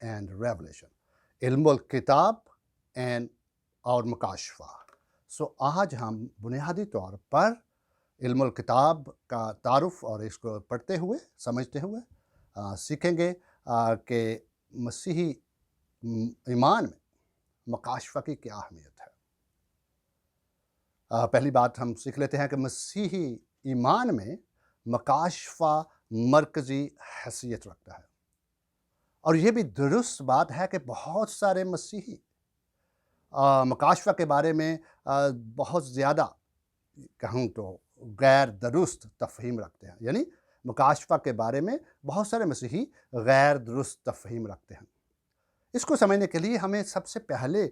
And revelation, علم الکتاب and اور مکاشفہ۔ سو آج ہم بنیادی طور پر علم الکتاب کا تعارف اور اس کو پڑھتے ہوئے سمجھتے ہوئے سیکھیں گے کہ مسیحی ایمان میں مکاشفہ کی کیا اہمیت ہے۔ پہلی بات ہم سیکھ لیتے ہیں کہ مسیحی ایمان میں مکاشفہ مرکزی حیثیت رکھتا ہے، اور یہ بھی درست بات ہے کہ بہت سارے مسیحی مکاشفہ کے بارے میں بہت زیادہ کہوں تو غیر درست تفہیم رکھتے ہیں، یعنی مکاشفہ کے بارے میں بہت سارے مسیحی غیر درست تفہیم رکھتے ہیں۔ اس کو سمجھنے کے لیے ہمیں سب سے پہلے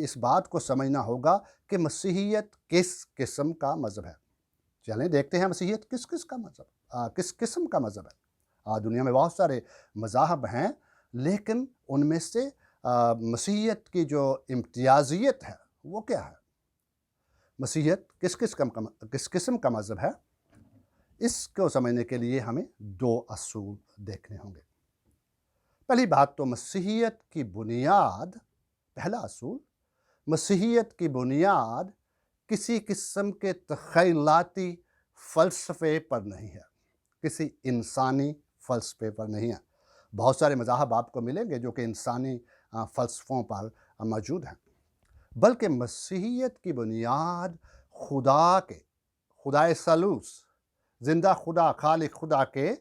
اس بات کو سمجھنا ہوگا کہ مسیحیت کس قسم کا مذہب ہے۔ چلیں دیکھتے ہیں مسیحیت کس قسم کا مذہب ہے۔ دنیا میں بہت سارے مذاہب ہیں، لیکن ان میں سے مسیحیت کی جو امتیازیت ہے وہ کیا ہے؟ مسیحیت کس قسم کا مذہب ہے؟ اس کو سمجھنے کے لیے ہمیں دو اصول دیکھنے ہوں گے۔ پہلی بات تو مسیحیت کی بنیاد، پہلا اصول، مسیحیت کی بنیاد کسی قسم کے تخیلاتی فلسفے پر نہیں ہے، کسی انسانی فلسفے پر نہیں ہے۔ بہت سارے مذاہب آپ کو ملیں گے جو کہ انسانی فلسفوں پر موجود ہیں، بلکہ مسیحیت کی بنیاد خدائے ثالوث، زندہ خدا، خالق خدا کے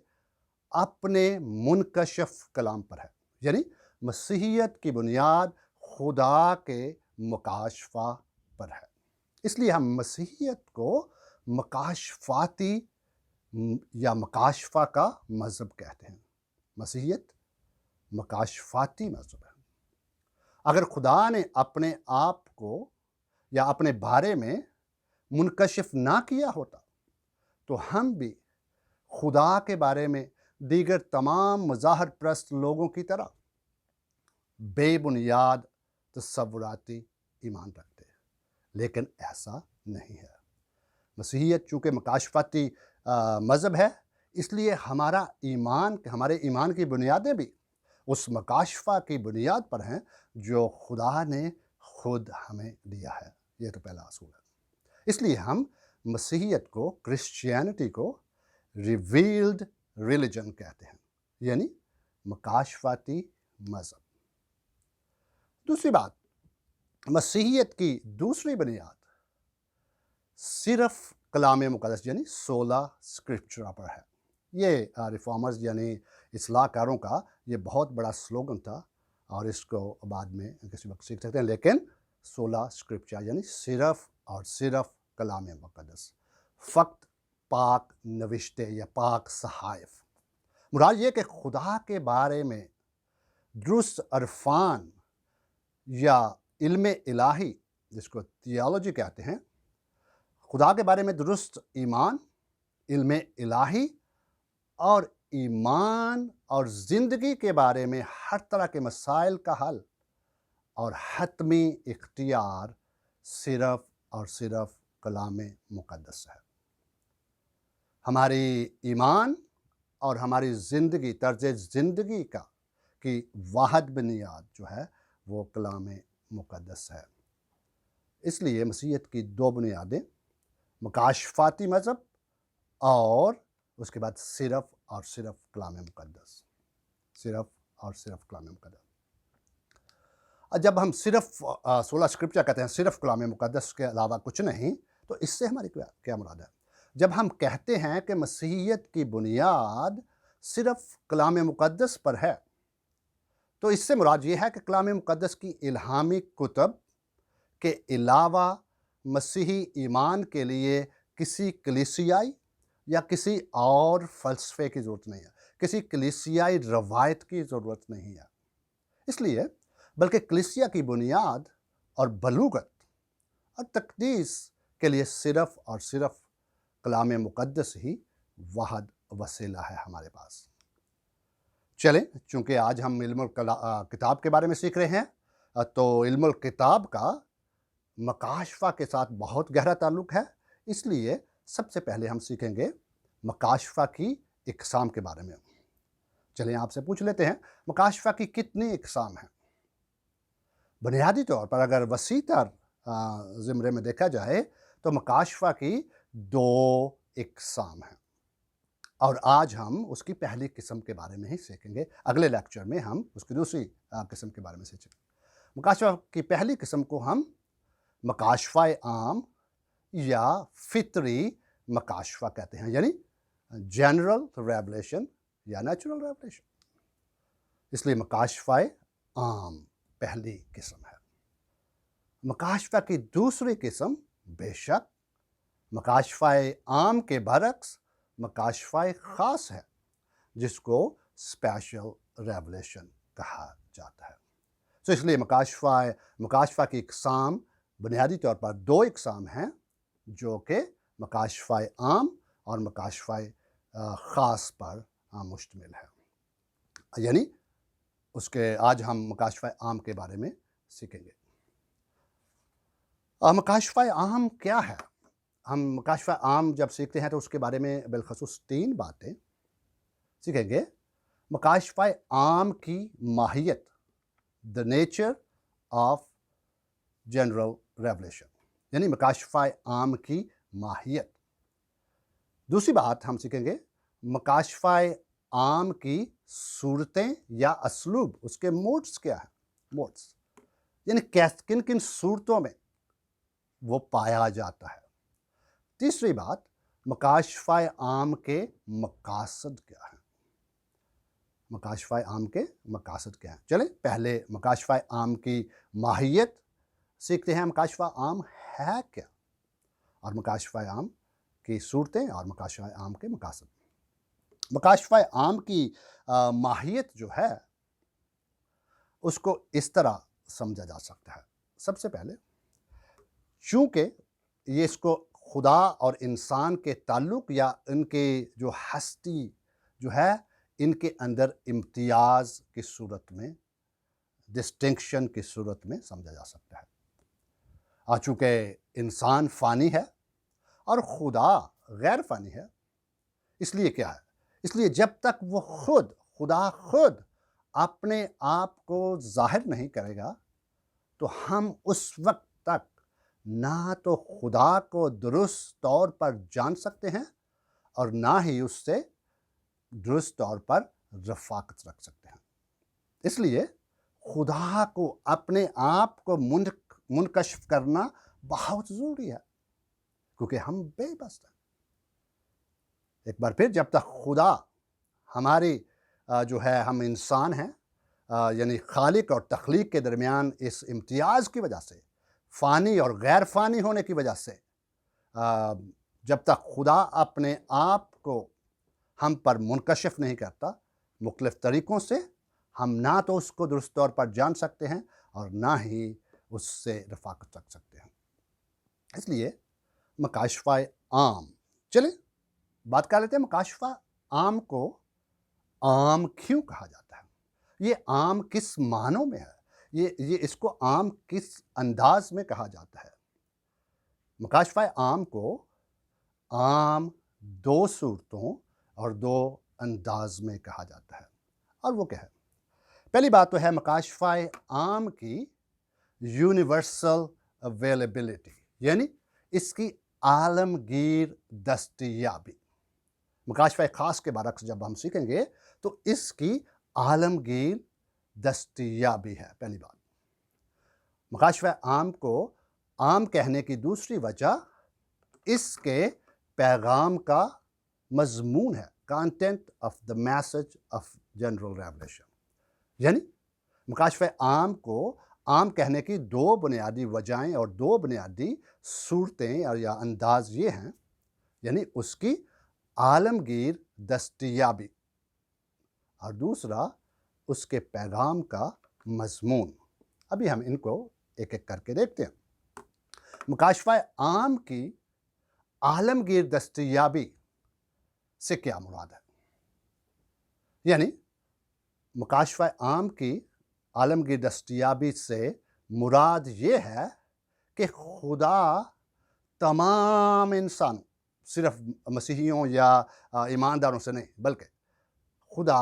اپنے منکشف کلام پر ہے۔ یعنی مسیحیت کی بنیاد خدا کے مکاشفہ پر ہے۔ اس لیے ہم مسیحیت کو مکاشفاتی یا مکاشفہ کا مذہب کہتے ہیں۔ مسیحیت مکاشفاتی مذہب ہے۔ اگر خدا نے اپنے آپ کو یا اپنے بارے میں منکشف نہ کیا ہوتا تو ہم بھی خدا کے بارے میں دیگر تمام مظاہر پرست لوگوں کی طرح بے بنیاد تصوراتی ایمان رکھتے ہیں، لیکن ایسا نہیں ہے۔ مسیحیت چونکہ مکاشفاتی مذہب ہے، اس لیے ہمارے ایمان کی بنیادیں بھی اس مکاشفہ کی بنیاد پر ہیں جو خدا نے خود ہمیں دیا ہے۔ یہ تو پہلا اصول ہے۔ اس لیے ہم مسیحیت کو، کرسچینٹی کو ریویلڈ ریلیجن کہتے ہیں، یعنی مکاشفاتی مذہب۔ دوسری بات، مسیحیت کی دوسری بنیاد صرف کلام مقدس یعنی سولا اسکرپچرا پر ہے۔ یہ ریفارمرز یعنی اصلاح کاروں کا یہ بہت بڑا سلوگن تھا، اور اس کو بعد میں کسی وقت سیکھ سکتے ہیں، لیکن سولا اسکرپچرا یعنی صرف اور صرف کلام مقدس، فقط پاک نوشتے یا پاک صحائف۔ مراد یہ کہ خدا کے بارے میں درست عرفان یا علم الہی، جس کو تھیالوجی کہتے ہیں، خدا کے بارے میں درست ایمان، علم الہی اور ایمان اور زندگی کے بارے میں ہر طرح کے مسائل کا حل اور حتمی اختیار صرف اور صرف کلام مقدس ہے۔ ہماری ایمان اور ہماری زندگی، طرز زندگی کی واحد بنیاد جو ہے وہ کلام مقدس ہے۔ اس لیے مسیحیت کی دو بنیادیں، مکاشفاتی مذہب اور اس کے بعد صرف اور صرف کلام مقدس، صرف اور صرف کلام مقدس۔ جب ہم صرف سولا اسکرپچر کہتے ہیں، صرف کلام مقدس کے علاوہ کچھ نہیں، تو اس سے ہماری کیا مراد ہے؟ جب ہم کہتے ہیں کہ مسیحیت کی بنیاد صرف کلام مقدس پر ہے، تو اس سے مراد یہ ہے کہ کلام مقدس کی الہامی کتب کے علاوہ مسیحی ایمان کے لیے کسی کلیسیائی یا کسی اور فلسفے کی ضرورت نہیں ہے، کسی کلیسیائی روایت کی ضرورت نہیں ہے۔ اس لیے بلکہ کلیسیا کی بنیاد اور بلوغت اور تقدیس کے لیے صرف اور صرف کلام مقدس ہی واحد وسیلہ ہے ہمارے پاس۔ چلیں، چونکہ آج ہم علم الکتاب کے بارے میں سیکھ رہے ہیں، تو علم الکتاب کا مکاشفہ کے ساتھ بہت گہرا تعلق ہے۔ اس لیے سب سے پہلے ہم سیکھیں گے مکاشفہ کی اقسام کے بارے میں۔ چلیں آپ سے پوچھ لیتے ہیں مکاشفہ کی کتنی اقسام ہیں؟ بنیادی طور پر اگر وسیع تر زمرے میں دیکھا جائے تو مکاشفہ کی 2 اقسام ہیں، اور آج ہم اس کی پہلی قسم کے بارے میں ہی سیکھیں گے۔ اگلے لیکچر میں ہم اس کی دوسری قسم کے بارے میں سیکھیں گے۔ مکاشفہ کی پہلی قسم کو ہم مکاشفہ عام یا فطری مکاشفہ کہتے ہیں، یعنی جنرل ریولیشن یا نیچرل ریولیشن۔ اس لیے مکاشفہ عام پہلی قسم ہے۔ مکاشفہ کی دوسری قسم بے شک مکاشفہ عام کے برعکس مکاشفہ خاص ہے، جس کو اسپیشل ریولیشن کہا جاتا ہے۔ تو اس لیے مکاشفہ کی اقسام بنیادی طور پر 2 اقسام ہیں، جو کہ مکاشفہ عام اور مکاشفہ خاص پر مشتمل ہے، یعنی اس کے آج ہم مکاشفہ عام کے بارے میں سیکھیں گے۔ مکاشفہ عام کیا ہے؟ ہم مکاشفہ عام جب سیکھتے ہیں تو اس کے بارے میں بالخصوص 3 باتیں سیکھیں گے۔ مکاشفہ عام کی ماہیت، the nature of general revelation، یعنی مکاشفہ عام کی ماہیت۔ دوسری بات ہم سیکھیں گے مکاشفہ عام کی صورتیں یا اسلوب، اس کے موڈز کیا ہیں، موڈز یعنی کن کن صورتوں میں وہ پایا جاتا ہے۔ تیسری بات مکاشفہ عام کے مقاصد کیا ہیں، مکاشفہ عام کے مقاصد کیا ہیں۔ چلیں پہلے مکاشفہ عام کی ماہیت سیکھتے ہیں، مکاشفہ عام ہے کیا، اور مکاشفہ عام کی صورتیں اور مکاشفہ عام کے مقاصد۔ مکاشفہ عام کی ماہیت جو ہے اس کو اس طرح سمجھا جا سکتا ہے۔ سب سے پہلے چونکہ یہ اس کو خدا اور انسان کے تعلق یا ان کے جو ہستی جو ہے ان کے اندر امتیاز کی صورت میں، ڈسٹنکشن کی صورت میں سمجھا جا سکتا ہے۔ چونکہ انسان فانی ہے اور خدا غیر فانی ہے، اس لیے کیا ہے، اس لیے جب تک وہ خدا خود اپنے آپ کو ظاہر نہیں کرے گا تو ہم اس وقت تک نہ تو خدا کو درست طور پر جان سکتے ہیں اور نہ ہی اس سے درست طور پر رفاقت رکھ سکتے ہیں۔ اس لیے خدا کو اپنے آپ کو منکشف کرنا بہت ضروری ہے، کیونکہ ہم بے بس ہیں۔ ایک بار پھر جب تک خدا ہماری جو ہے ہم انسان ہیں، یعنی خالق اور تخلیق کے درمیان اس امتیاز کی وجہ سے، فانی اور غیر فانی ہونے کی وجہ سے، جب تک خدا اپنے آپ کو ہم پر منکشف نہیں کرتا مختلف طریقوں سے، ہم نہ تو اس کو درست طور پر جان سکتے ہیں اور نہ ہی اس سے رفاقت رکھ سکتے ہیں۔ اس لیے مکاشفہ عام، چلیں بات کر لیتے ہیں مکاشفہ عام کو عام کیوں کہا جاتا ہے، یہ عام کس معنوں میں ہے، یہ اس کو عام کس انداز میں کہا جاتا ہے۔ مکاشفہ عام کو عام 2 صورتوں اور 2 انداز میں کہا جاتا ہے، اور وہ کیا ہے؟ پہلی بات تو ہے مکاشفہ عام کی یونیورسل اویلیبلٹی، یعنی اس کی عالمگیر دستیابی۔ مکاشفہ خاص کے برعکس جب ہم سیکھیں گے تو اس کی عالمگیر دستیابی ہے۔ پہلی بات، مکاشفہ عام کو عام کہنے کی دوسری وجہ اس کے پیغام کا مضمون ہے، content of the message of general revelation. یعنی مکاشفہ عام کو عام کہنے کی 2 بنیادی وجہیں اور 2 بنیادی صورتیں یا انداز یہ ہیں، یعنی اس کی عالمگیر دستیابی اور دوسرا اس کے پیغام کا مضمون۔ ابھی ہم ان کو ایک ایک کر کے دیکھتے ہیں۔ مکاشفہ عام کی عالمگیر دستیابی سے کیا مراد ہے؟ یعنی مکاشفہ عام کی عالمگیر دستیابی سے مراد یہ ہے کہ خدا تمام انسان، صرف مسیحیوں یا ایمانداروں سے نہیں، بلکہ خدا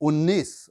19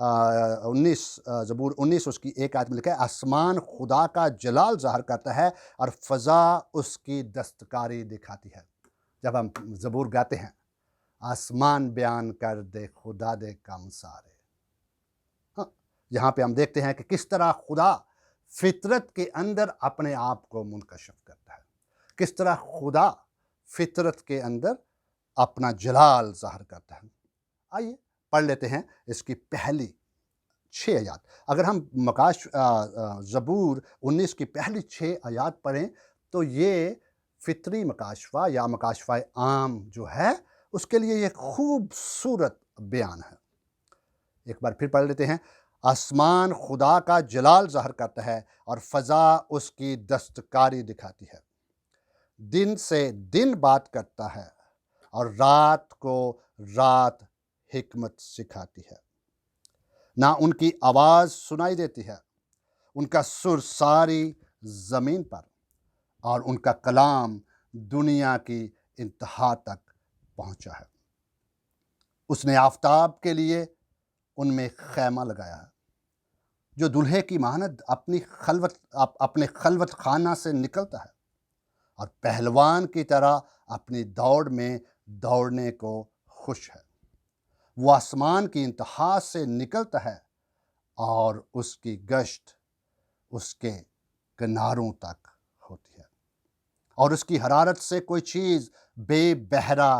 زبور 19 اس کی 1 آیت میں لکھا ہے آسمان خدا کا جلال ظاہر کرتا ہے اور فضا اس کی دستکاری دکھاتی ہے۔ جب ہم زبور گاتے ہیں آسمان بیان کر دے خدا دے کام سارے، ہاں، یہاں پہ ہم دیکھتے ہیں کہ کس طرح خدا فطرت کے اندر اپنے آپ کو منکشف کرتا ہے، کس طرح خدا فطرت کے اندر اپنا جلال ظاہر کرتا ہے۔ آئیے پڑھ لیتے ہیں اس کی پہلی 6 آیات۔ اگر ہم زبور 19 کی پہلی 6 آیات پڑھیں تو یہ فطری مکاشفہ یا مکاشفہ عام جو ہے اس کے لیے یہ خوبصورت بیان ہے۔ ایک بار پھر پڑھ لیتے ہیں۔ آسمان خدا کا جلال ظاہر کرتا ہے اور فضا اس کی دستکاری دکھاتی ہے۔ دن سے دن بات کرتا ہے اور رات کو رات حکمت سکھاتی ہے۔ نہ ان کی آواز سنائی دیتی ہے، ان کا سر ساری زمین پر، اور ان کا کلام دنیا کی انتہا تک پہنچا ہے۔ اس نے آفتاب کے لیے ان میں خیمہ لگایا ہے، جو دلہے کی مانند اپنے خلوت خانہ سے نکلتا ہے اور پہلوان کی طرح اپنی دوڑ میں دوڑنے کو خوش ہے۔ وہ آسمان کی انتہا سے نکلتا ہے اور اس کی گشت اس کے کناروں تک ہوتی ہے، اور اس کی حرارت سے کوئی چیز بے بہرا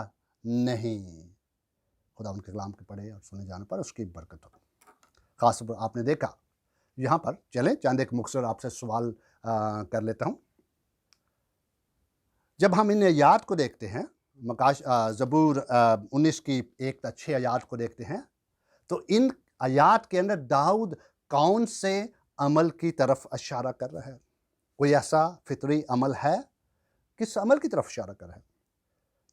نہیں۔ خدا ان کے کلام کے پڑھے اور سنے جانے پر اس کی برکت ہو۔ خاص طور پر آپ نے دیکھا، یہاں پر چلیں چند ایک مختصر آپ سے سوال کر لیتا ہوں۔ جب ہم ان آیات کو دیکھتے ہیں، زبور 19 کی 1 تا 6 آیات کو دیکھتے ہیں، تو ان آیات کے اندر داؤد کون سے عمل کی طرف اشارہ کر رہا ہے؟ کوئی ایسا فطری عمل ہے؟ کس عمل کی طرف اشارہ کر رہا ہے؟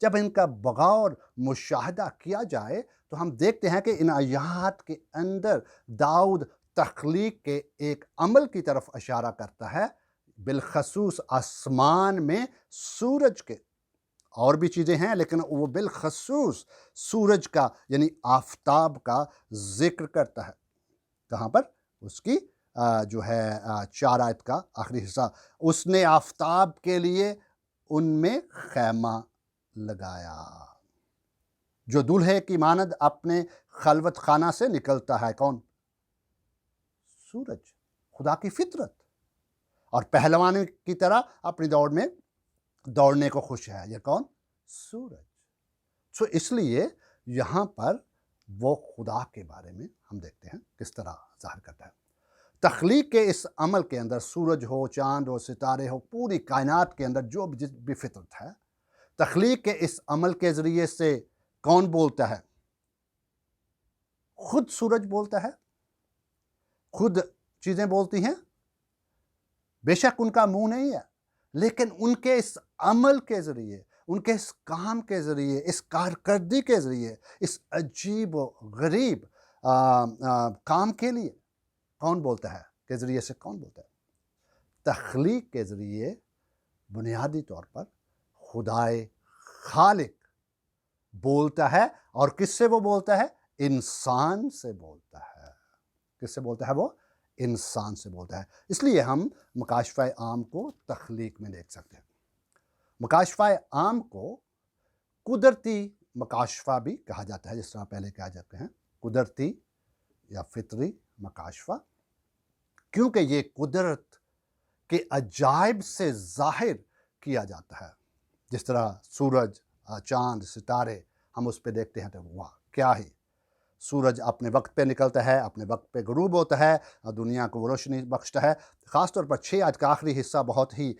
جب ان کا بغور مشاہدہ کیا جائے تو ہم دیکھتے ہیں کہ ان آیات کے اندر داؤد تخلیق کے ایک عمل کی طرف اشارہ کرتا ہے، بالخصوص آسمان میں سورج کے، اور بھی چیزیں ہیں لیکن وہ بالخصوص سورج کا یعنی آفتاب کا ذکر کرتا ہے۔ کہاں پر؟ اس کی جو ہے 4 آیت کا آخری حصہ، اس نے آفتاب کے لیے ان میں خیمہ لگایا، جو دلہے کی مانند اپنے خلوت خانہ سے نکلتا ہے۔ کون؟ سورج، خدا کی فطرت، اور پہلوان کی طرح اپنی دوڑ میں دوڑنے کو خوش ہے۔ یہ کون؟ سورج۔ اس لیے یہاں پر وہ خدا کے بارے میں ہم دیکھتے ہیں کس طرح ظاہر کرتا ہے۔ تخلیق کے اس عمل کے اندر سورج ہو، چاند ہو، ستارے ہو، پوری کائنات کے اندر جو بھی فطرت ہے، تخلیق کے اس عمل کے ذریعے سے کون بولتا ہے؟ خود سورج بولتا ہے، خود چیزیں بولتی ہیں۔ بے شک ان کا منہ نہیں ہے، لیکن ان کے اس عمل کے ذریعے، ان کے اس کام کے ذریعے، اس کارکردگی کے ذریعے، اس عجیب و غریب کام کے لیے کون بولتا ہے؟ کے ذریعے سے کون بولتا ہے؟ تخلیق کے ذریعے بنیادی طور پر خدائے خالق بولتا ہے، اور کس سے وہ بولتا ہے؟ انسان سے بولتا ہے۔ کس سے بولتا ہے وہ؟ انسان سے بولتا ہے۔ اس لیے ہم مکاشفہ عام کو تخلیق میں دیکھ سکتے ہیں۔ مکاشفہ عام کو قدرتی مکاشفہ بھی کہا جاتا ہے، جس طرح پہلے کہا جاتے ہیں قدرتی یا فطری مکاشفہ، کیونکہ یہ قدرت کے عجائب سے ظاہر کیا جاتا ہے۔ جس طرح سورج، چاند، ستارے، ہم اس پہ دیکھتے ہیں تو واہ کیا ہی! سورج اپنے وقت پہ نکلتا ہے، اپنے وقت پہ غروب ہوتا ہے، اور دنیا کو وہ روشنی بخشتا ہے۔ خاص طور پر 6 آیت کا آخری حصہ بہت ہی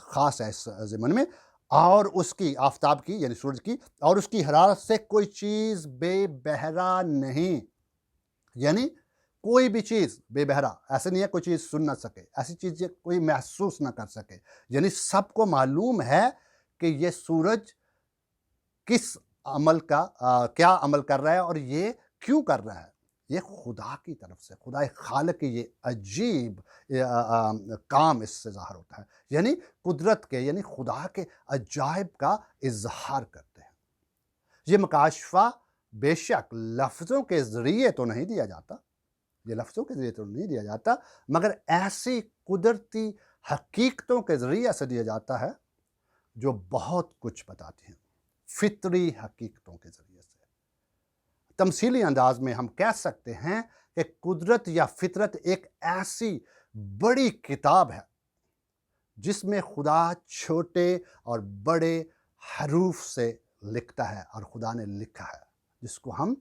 خاص ہے اس ضمن میں، اور اس کی آفتاب کی یعنی سورج کی، اور اس کی حرارت سے کوئی چیز بے بہرا نہیں، یعنی کوئی بھی چیز بے بہرا، ایسے نہیں ہے کوئی چیز سن نہ سکے، ایسی چیز کوئی محسوس نہ کر سکے، یعنی سب کو معلوم ہے کہ یہ سورج کس عمل کا کیا عمل کر رہا ہے اور یہ کیوں کر رہا ہے۔ یہ خدا کی طرف سے، خدا خالق کی یہ عجیب کام اس سے ظاہر ہوتا ہے، یعنی قدرت کے، یعنی خدا کے عجائب کا اظہار کرتے ہیں۔ یہ مکاشفہ بے شک لفظوں کے ذریعے تو نہیں دیا جاتا، یہ لفظوں کے ذریعے تو نہیں دیا جاتا، مگر ایسی قدرتی حقیقتوں کے ذریعے سے دیا جاتا ہے جو بہت کچھ بتاتی ہیں، فطری حقیقتوں کے ذریعے سے۔ تمثیلی انداز میں ہم کہہ سکتے ہیں کہ قدرت یا فطرت ایک ایسی بڑی کتاب ہے جس میں خدا چھوٹے اور بڑے حروف سے لکھتا ہے، اور خدا نے لکھا ہے جس کو ہم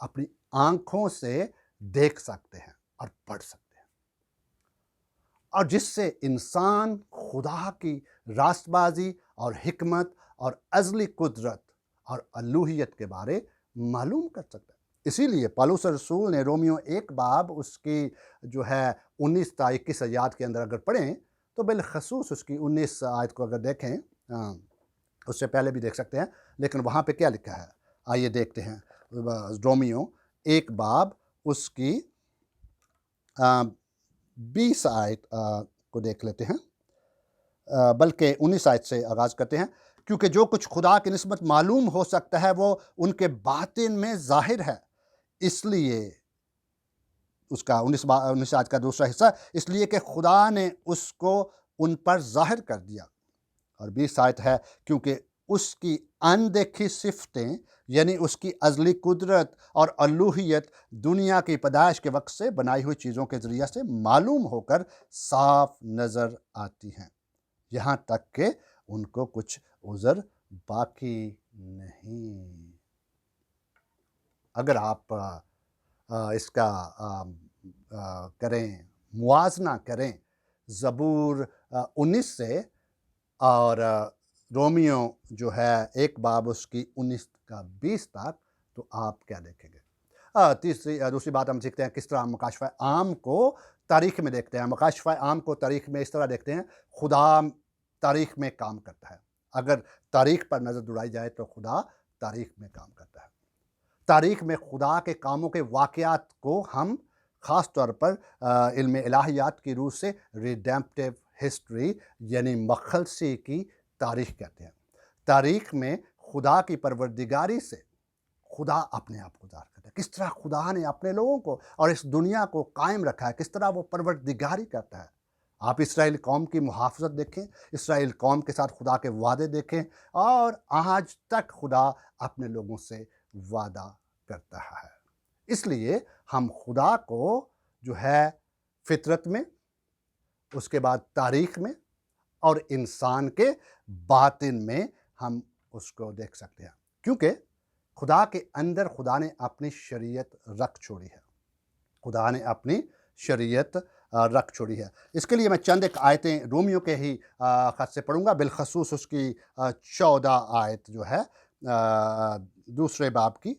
اپنی آنکھوں سے دیکھ سکتے ہیں اور پڑھ سکتے ہیں، اور جس سے انسان خدا کی راست بازی اور حکمت اور ازلی قدرت اور الوہیت کے بارے معلوم کر سکتا ہے۔ اسی لیے پالوس رسول نے رومیو 1 باب اس کی جو ہے 19 تا 21 آیات کے اندر اگر پڑھیں تو بالخصوص اس کی 19 آیت کو اگر دیکھیں، اس سے پہلے بھی دیکھ سکتے ہیں، لیکن وہاں پہ کیا لکھا ہے آئیے دیکھتے ہیں۔ رومیو 1 باب اس کی 20 آیت کو دیکھ لیتے ہیں، بلکہ 19 آیت سے آغاز کرتے ہیں۔ کیونکہ جو کچھ خدا کی نسبت معلوم ہو سکتا ہے وہ ان کے باطن میں ظاہر ہے، اس لیے اس کا 19 آیت کا دوسرا حصہ، اس لیے کہ خدا نے اس کو ان پر ظاہر کر دیا۔ اور 20 آیت ہے، کیونکہ اس کی اندیکھی صفتیں یعنی اس کی ازلی قدرت اور الوہیت دنیا کی پیدائش کے وقت سے بنائی ہوئی چیزوں کے ذریعے سے معلوم ہو کر صاف نظر آتی ہیں، یہاں تک کہ ان کو کچھ عذر باقی نہیں۔ اگر آپ اس کا کریں موازنہ کریں زبور 19 سے اور رومیو جو ہے 1 باب اس کی 19 کا 20 تک، تو آپ کیا دیکھیں گے؟ دوسری بات ہم سیکھتے ہیں کس طرح ہم مکاشفہ عام کو تاریخ میں دیکھتے ہیں۔ مکاشفہ عام کو تاریخ میں اس طرح دیکھتے ہیں، خدا تاریخ میں کام کرتا ہے۔ اگر تاریخ پر نظر دوڑائی جائے تو خدا تاریخ میں کام کرتا ہے۔ تاریخ میں خدا کے کاموں کے واقعات کو ہم خاص طور پر علم الہیات کی روح سے ریڈیمپٹیو ہسٹری یعنی مخلصی کی تاریخ کہتے ہیں۔ تاریخ میں خدا کی پروردگاری سے خدا اپنے آپ کو ظاہر کرتا ہے، کس طرح خدا نے اپنے لوگوں کو اور اس دنیا کو قائم رکھا ہے، کس طرح وہ پروردگاری کرتا ہے۔ آپ اسرائیل قوم کی محافظت دیکھیں، اسرائیل قوم کے ساتھ خدا کے وعدے دیکھیں، اور آج تک خدا اپنے لوگوں سے وعدہ کرتا ہے۔ اس لیے ہم خدا کو جو ہے فطرت میں، اس کے بعد تاریخ میں اور انسان کے باطن میں ہم اس کو دیکھ سکتے ہیں، کیونکہ خدا کے اندر خدا نے اپنی شریعت رکھ چھوڑی ہے۔ خدا نے اپنی شریعت رکھ چھوڑی ہے۔ اس کے لیے میں چند ایک آیتیں رومیو کے ہی خط سے پڑھوں گا، بالخصوص اس کی 14 آیت جو ہے دوسرے باب کی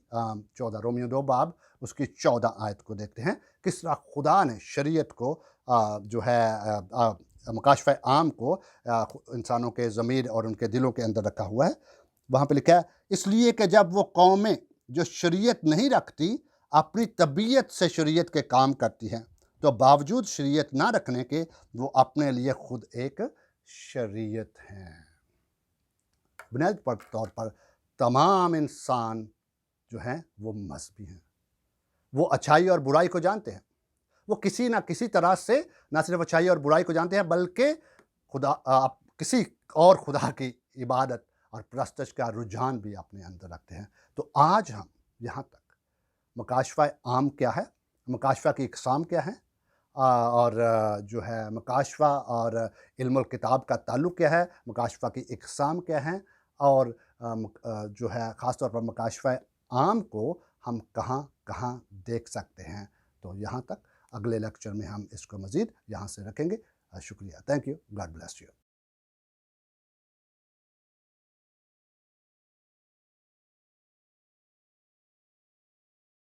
14، رومیو 2 باب اس کی 14 آیت کو دیکھتے ہیں، کس طرح خدا نے شریعت کو جو ہے مکاشفہ عام کو انسانوں کے ضمیر اور ان کے دلوں کے اندر رکھا ہوا ہے۔ وہاں پہ لکھا ہے، اس لیے کہ جب وہ قومیں جو شریعت نہیں رکھتی اپنی طبیعت سے شریعت کے کام کرتی ہیں، تو باوجود شریعت نہ رکھنے کے وہ اپنے لیے خود ایک شریعت ہیں۔ بنیادی طور پر تمام انسان جو ہیں وہ مذہبی ہیں، وہ اچھائی اور برائی کو جانتے ہیں، وہ کسی نہ کسی طرح سے نہ صرف اچھائی اور برائی کو جانتے ہیں بلکہ کسی اور خدا کی عبادت اور پرستش کا رجحان بھی اپنے اندر رکھتے ہیں۔ تو آج ہم یہاں تک مکاشفہ عام کیا ہے، مکاشفہ کی اقسام کیا ہیں، اور جو ہے مکاشفہ اور علم الکتاب کا تعلق کیا ہے، مکاشفہ کی اقسام کیا ہیں، اور جو ہے خاص طور پر مکاشفہ عام کو ہم کہاں کہاں دیکھ سکتے ہیں۔ تو یہاں تک، اگلے لیکچر میں ہم اس کو مزید یہاں سے رکھیں گے۔ شکریہ، thank you, God bless you.